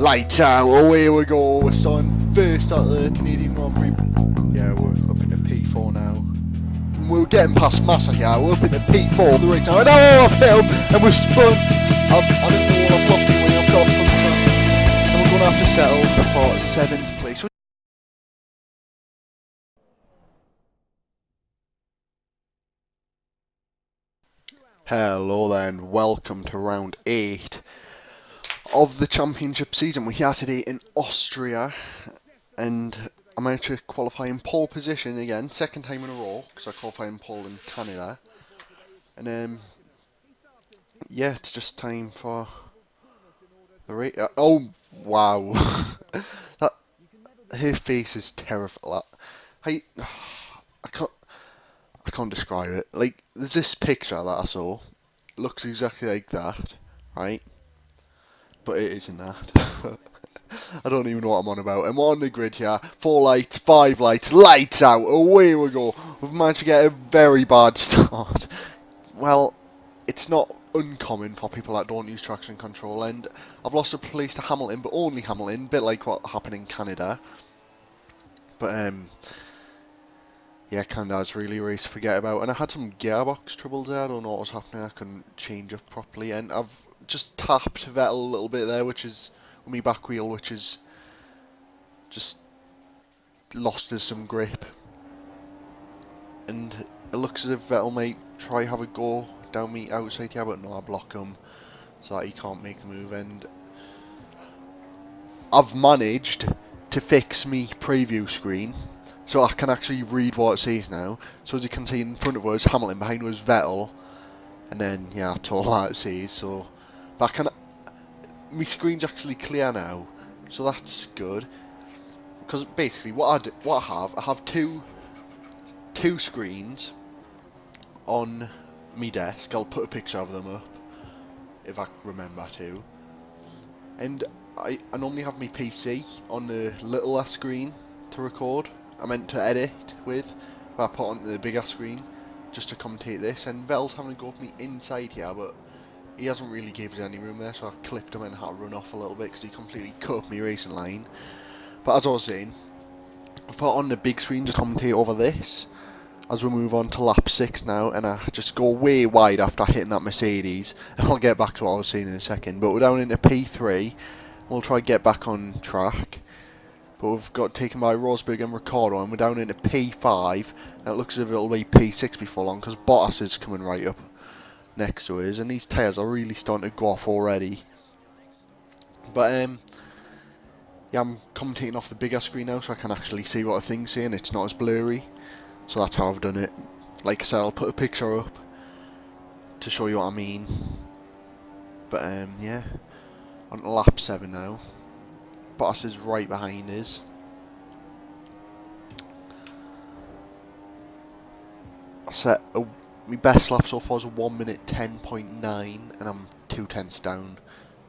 Lights out, away we go. We're starting first at the Canadian Grand Prix. Yeah, we're up into P4 now. And we're getting past Massa here. We're up into P4 the right now. And now I've hit him and we've spun. I don't know what I've lost the way I've got from the front. And we're going to have to settle for 7th place. Hello then, welcome to round 8 of the championship season. We're here today in Austria, and I managed to qualify in pole position again, second time in a row, because I qualified in pole in Canada. And yeah, it's just time for the race. Oh wow, that her face is terrible. I can't describe it. Like, there's this picture that I saw, looks exactly like that, right? But it isn't that. I don't even know what I'm on about. And we're on the grid here. 4 lights, 5 lights, lights out. Away we go. We've managed to get a very bad start. Well, it's not uncommon for people that don't use traction control. And I've lost a place to Hamilton, but only Hamilton. A bit like what happened in Canada. But, yeah, Canada's really a race to forget about. And I had some gearbox troubles there. I don't know what was happening. I couldn't change up properly. And I've just tapped Vettel a little bit there, which is with my back wheel, which is just lost us some grip. And it looks as if Vettel might try have a go down me outside here, but no, I block him so that he can't make the move. And I've managed to fix me preview screen so I can actually read what it says now. So as you can see, in front of us Hamilton, behind us Vettel, and then yeah, that's all that it says. So, but I can. My screen's actually clear now, so that's good. Because basically, what I have two screens on my desk. I'll put a picture of them up if I remember to. And I normally have my PC on the little screen to record. I meant to edit with, but I put on the bigger screen just to commentate this. And Vel's having to go up me inside here, but he hasn't really given us any room there, so I clipped him and had to run off a little bit because he completely cut up my racing line. But as I was saying, I've put on the big screen just to commentate over this as we move on to lap 6 now, and I just go way wide after hitting that Mercedes, and I'll get back to what I was saying in a second. But we're down into P3, we'll try to get back on track. But we've got taken by Rosberg and Ricciardo, and we're down into P5, and it looks as if it'll be P6 before long, because Bottas is coming right up next to us, and these tyres are really starting to go off already. But yeah, I'm commentating off the bigger screen now, so I can actually see what the thing's saying. It's not as blurry, so that's how I've done it. Like I said, I'll put a picture up to show you what I mean. But yeah, on to lap 7 now. Bottas is right behind us. I set my best lap so far is 1 minute 10.9, and I'm 2/10 down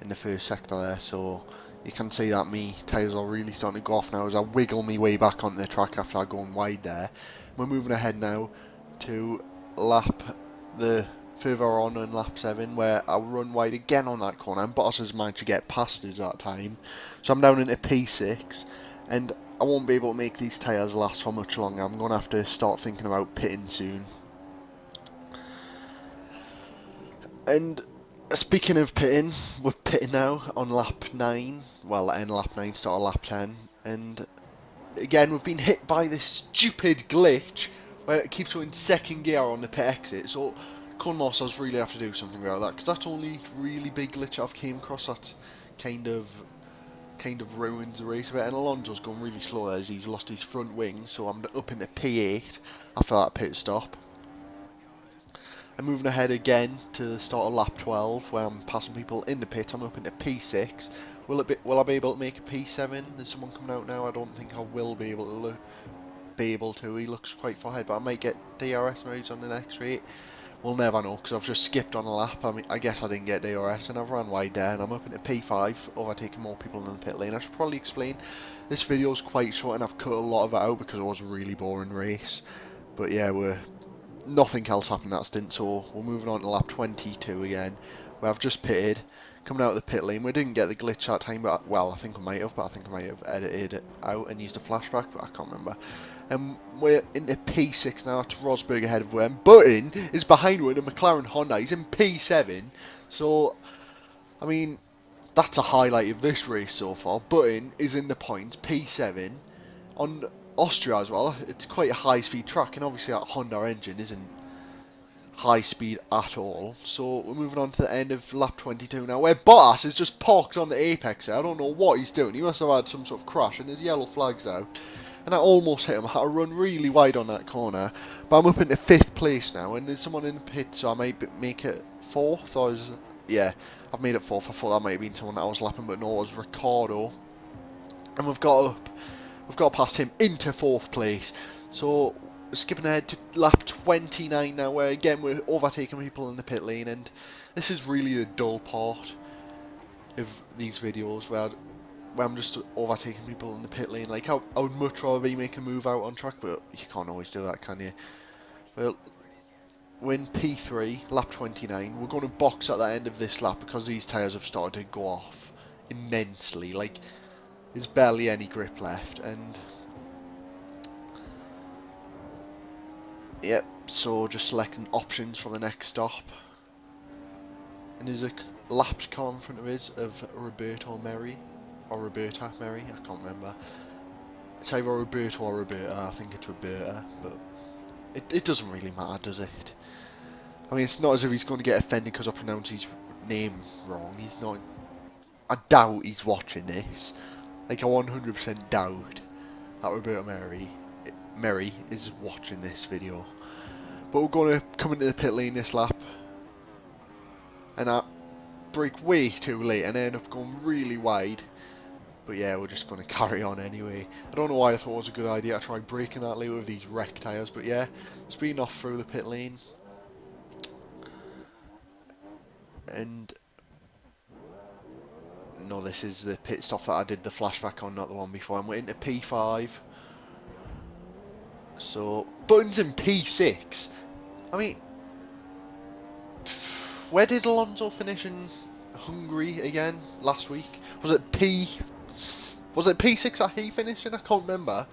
in the first sector there, so you can see that me tyres are really starting to go off now as I wiggle my way back onto the track after I going wide there. We're moving ahead now to the further on in lap 7, where I run wide again on that corner, and Bottas has managed to get past us that time. So I'm down into P6, and I won't be able to make these tyres last for much longer. I'm going to have to start thinking about pitting soon. And speaking of pitting, we're pitting now on lap 9. Well, end lap 9, start lap 10. And again, we've been hit by this stupid glitch where it keeps going second gear on the pit exit. So Cornmosters really have to do something about that, because that's the only really big glitch I've came across that kind of ruins the race a bit. And Alonso's going really slow there as he's lost his front wing, so I'm up into P8 after that pit stop. I'm moving ahead again to the start of lap 12, where I'm passing people in the pit. I'm up into P6. Will I be able to make a P7? There's someone coming out now. I don't think I will be able to. He looks quite far ahead, but I might get DRS modes on the next straight. We'll never know, because I've just skipped on a lap. I guess I didn't get DRS, and I've ran wide there, and I'm up into P5, overtaking more people in the pit lane. I should probably explain, this video's quite short, and I've cut a lot of it out because it was a really boring race. But yeah, nothing else happened that stint, so we're moving on to lap 22 again, where I've just pitted, coming out of the pit lane. We didn't get the glitch that time, but well, I think I might have, edited it out and used a flashback, but I can't remember. And we're into P6 now. It's Rosberg ahead of them. Button is behind one, and McLaren Honda. He's in P7. So, I mean, that's a highlight of this race so far. Button is in the points, P7. On Austria as well, it's quite a high-speed track, and obviously that Honda engine isn't high speed at all. So we're moving on to the end of lap 22 now, where Bottas is just parked on the apex there. I don't know what he's doing. He must have had some sort of crash, and his yellow flag's out. And I almost hit him. I had to run really wide on that corner. But I'm up into 5th place now, and there's someone in the pit, so I might make it 4th. Yeah, I've made it 4th. I thought that might have been someone that I was lapping, but no, it was Ricciardo. And we've got past him into 4th place. So skipping ahead to lap 29 now, where again we're overtaking people in the pit lane, and this is really the dull part of these videos, where I'm just overtaking people in the pit lane. Like, I would much rather be making a move out on track, but you can't always do that, can you? Well, we're in P3, lap 29. We're going to box at the end of this lap because these tyres have started to go off immensely. Like, there's barely any grip left, and yep, so just selecting options for the next stop. And there's a lapped car in front of us of Roberta Meri, I can't remember. It's either Roberto or Roberta. I think it's Roberta, but it doesn't really matter, does it? I mean, it's not as if he's going to get offended because I pronounce his name wrong. He's not. I doubt he's watching this. Like, I 100% doubt that Roberta Meri is watching this video. But we're going to come into the pit lane this lap, and I brake way too late and I end up going really wide. But yeah, we're just going to carry on anyway. I don't know why I thought it was a good idea to try braking that late with these wreck tyres, but yeah, speeding off through the pit lane. And no, this is the pit stop that I did the flashback on, not the one before. And we're into P5. So, Button's in P6. I mean, where did Alonso finish in Hungary again last week? Was it P6 that he finished in? I can't remember.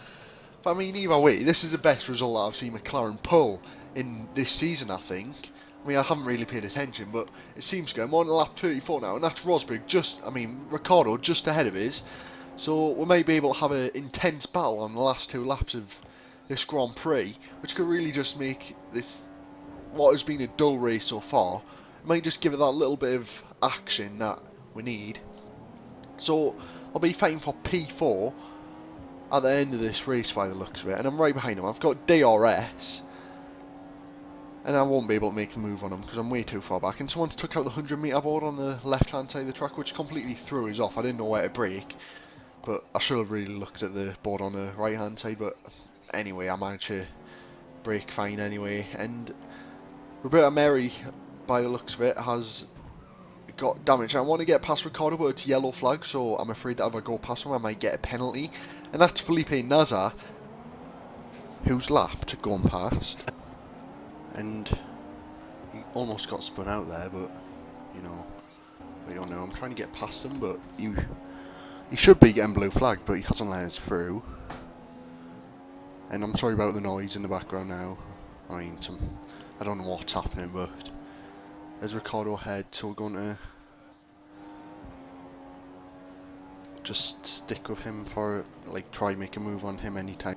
But I mean, either way, this is the best result that I've seen McLaren pull in this season, I think. I mean, I haven't really paid attention, but it seems to go. I'm on lap 34 now, and that's Rosberg Ricciardo just ahead of us. So we may be able to have an intense battle on the last 2 laps of this Grand Prix, which could really just make this, what has been a dull race so far, it might just give it that little bit of action that we need. So I'll be fighting for P4 at the end of this race by the looks of it, and I'm right behind him. I've got DRS, and I won't be able to make the move on him because I'm way too far back. And someone's took out the 100-metre board on the left-hand side of the track, which completely threw us off. I didn't know where to brake, but I should have really looked at the board on the right-hand side. But anyway, I managed to brake fine anyway. And Roberta Meri, by the looks of it, has got damage. I want to get past Ricciardo, but it's yellow flag, so I'm afraid that if I go past him I might get a penalty. And that's Felipe Nasr, who's lapped going past. And he almost got spun out there, but you know, I don't know. I'm trying to get past him, but he should be getting blue flag, but he hasn't let us through. And I'm sorry about the noise in the background now. I mean, I don't know what's happening, but there's Ricciardo ahead, so we're going to just stick with him for, like, try make a move on him anytime.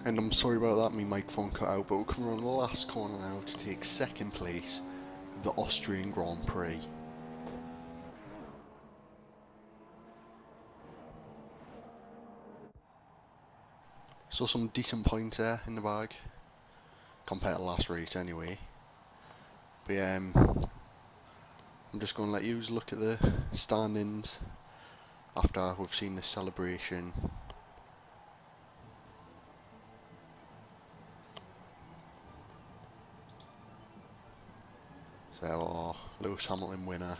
And I'm sorry about that, my microphone cut out, but we're coming on the last corner now to take second place of the Austrian Grand Prix. So some decent points there in the bag, compared to last race anyway. But yeah, I'm just going to let you look at the standings after we've seen the celebration. So, Lewis Hamilton winner,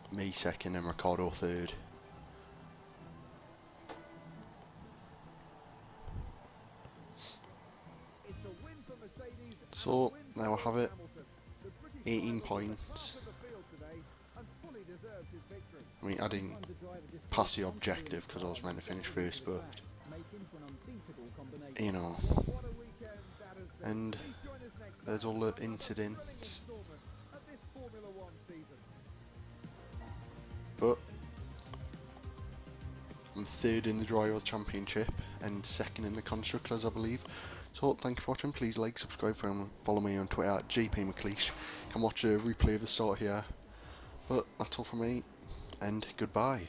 me second and Ricciardo third. So, there we have it, 18 points. I mean, I didn't pass the objective because I was meant to finish first, but, you know, and there's all the incidents. But I'm third in the Drivers' Championship and second in the Constructors, I believe. So thank you for watching. Please like, subscribe, and follow me on Twitter at JP McLeish. Can watch a replay of the start here. But that's all from me, and goodbye.